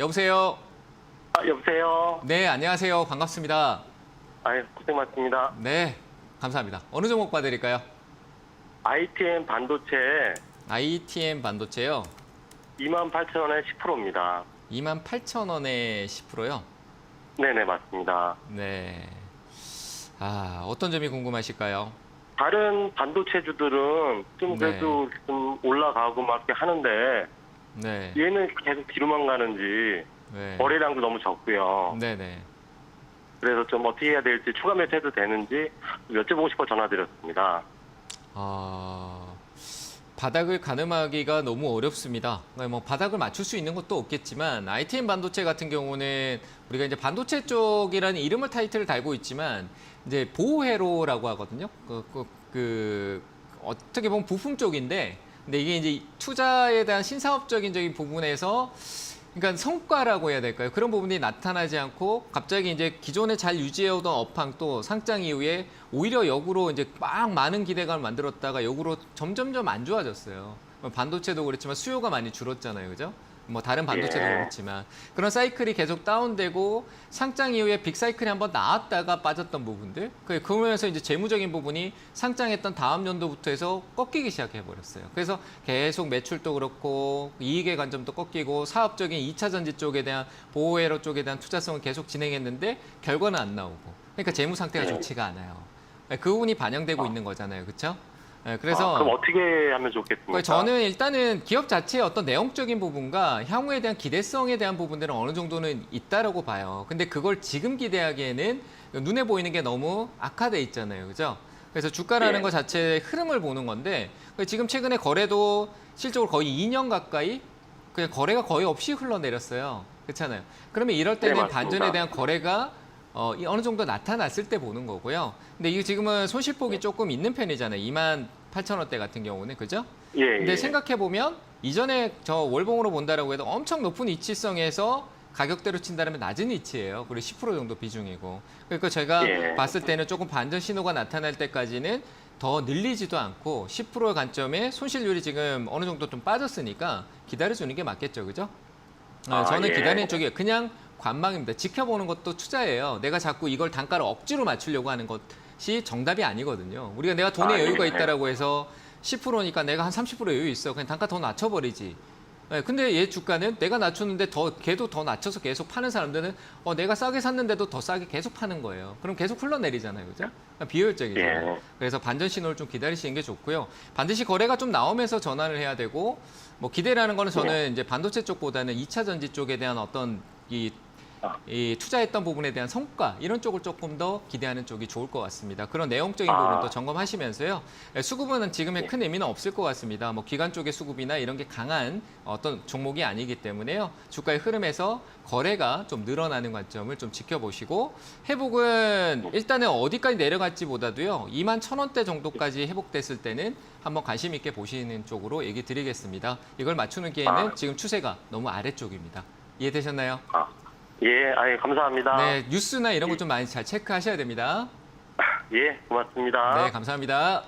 여보세요? 여보세요? 네, 안녕하세요. 반갑습니다. 고생 많습니다. 네, 감사합니다. 어느 종목 봐드릴까요? ITM 반도체 ITM 반도체요. 28,000원에 10%입니다. 28,000원에 10%요? 네네, 맞습니다. 네. 어떤 점이 궁금하실까요? 다른 반도체주들은 좀 그래도 좀 올라가고 막 이렇게 하는데 네. 얘는 계속 뒤로만 가는지 네. 거래량도 너무 적고요. 네네. 그래서 좀 어떻게 해야 될지 추가 매수해도 되는지 여쭤보고 싶어 전화드렸습니다. 바닥을 가늠하기가 너무 어렵습니다. 뭐 바닥을 맞출 수 있는 것도 없겠지만 ITM 반도체 같은 경우는 우리가 이제 반도체 쪽이라는 이름을 타이틀을 달고 있지만 이제 보호회로라고 하거든요. 어떻게 보면 부품 쪽인데 근데 이게 이제 투자에 대한 신사업적인 부분에서 그러니까 성과라고 해야 될까요? 그런 부분이 나타나지 않고 갑자기 이제 기존에 잘 유지해오던 업황도 상장 이후에 오히려 역으로 이제 막 많은 기대감을 만들었다가 역으로 점점점 안 좋아졌어요. 반도체도 그렇지만 수요가 많이 줄었잖아요, 그죠? 뭐 다른 반도체도 그렇지만 그런 사이클이 계속 다운되고 상장 이후에 빅 사이클이 한번 나왔다가 빠졌던 부분들 그러면서 이제 재무적인 부분이 상장했던 다음 연도부터 해서 꺾이기 시작해 버렸어요. 그래서 계속 매출도 그렇고 이익의 관점도 꺾이고 사업적인 2차 전지 쪽에 대한 보호회로 쪽에 대한 투자성을 계속 진행했는데 결과는 안 나오고 그러니까 재무 상태가 좋지가 않아요. 그 부분이 반영되고 있는 거잖아요, 그렇죠? 그래서 그럼 어떻게 하면 좋겠습니까? 저는 일단은 기업 자체의 어떤 내용적인 부분과 향후에 대한 기대성에 대한 부분들은 어느 정도는 있다라고 봐요. 근데 그걸 지금 기대하기에는 눈에 보이는 게 너무 악화돼 있잖아요. 그죠? 그래서 주가라는 것 자체의 흐름을 보는 건데 지금 최근에 거래도 실적으로 거의 2년 가까이 그냥 거래가 거의 없이 흘러내렸어요. 그렇잖아요. 그러면 이럴 때는 반전에 대한 거래가 어느 정도 나타났을 때 보는 거고요. 근데 이게 지금은 손실폭이 조금 있는 편이잖아요. 28,000원대 같은 경우는 그죠? 근데 생각해 보면 이전에 저 월봉으로 본다라고 해도 엄청 높은 위치성에서 가격대로 친다면 낮은 위치예요. 그리고 10% 정도 비중이고. 그러니까 제가 봤을 때는 조금 반전 신호가 나타날 때까지는 더 늘리지도 않고 10%의 관점에 손실률이 지금 어느 정도 좀 빠졌으니까 기다려주는 게 맞겠죠, 그죠? 저는 기다리는 쪽이 그냥 관망입니다. 지켜보는 것도 투자예요. 내가 자꾸 이걸 단가를 억지로 맞추려고 하는 것이 정답이 아니거든요. 우리가 내가 돈에 여유가 있다라고 해서 10%니까 내가 한 30% 여유 있어. 그냥 단가 더 낮춰버리지. 근데 얘 주가는 내가 낮췄는데 걔도 더 낮춰서 계속 파는 사람들은 내가 싸게 샀는데도 더 싸게 계속 파는 거예요. 그럼 계속 흘러내리잖아요. 그죠? 비효율적이죠. 그래서 반전 신호를 좀 기다리시는 게 좋고요. 반드시 거래가 좀 나오면서 전환을 해야 되고 뭐 기대라는 거는 저는 이제 반도체 쪽보다는 2차 전지 쪽에 대한 어떤 이 투자했던 부분에 대한 성과 이런 쪽을 조금 더 기대하는 쪽이 좋을 것 같습니다. 그런 내용적인 부분도 점검하시면서요. 수급은 지금의 큰 의미는 없을 것 같습니다. 뭐 기관 쪽의 수급이나 이런 게 강한 어떤 종목이 아니기 때문에요. 주가의 흐름에서 거래가 좀 늘어나는 관점을 좀 지켜보시고 회복은 일단은 어디까지 내려갈지보다도요. 21,000원대 정도까지 회복됐을 때는 한번 관심 있게 보시는 쪽으로 얘기 드리겠습니다. 이걸 맞추는 기회는 지금 추세가 너무 아래쪽입니다. 이해되셨나요? 감사합니다. 네, 뉴스나 이런 거 좀 많이 잘 체크하셔야 됩니다. 고맙습니다. 네, 감사합니다.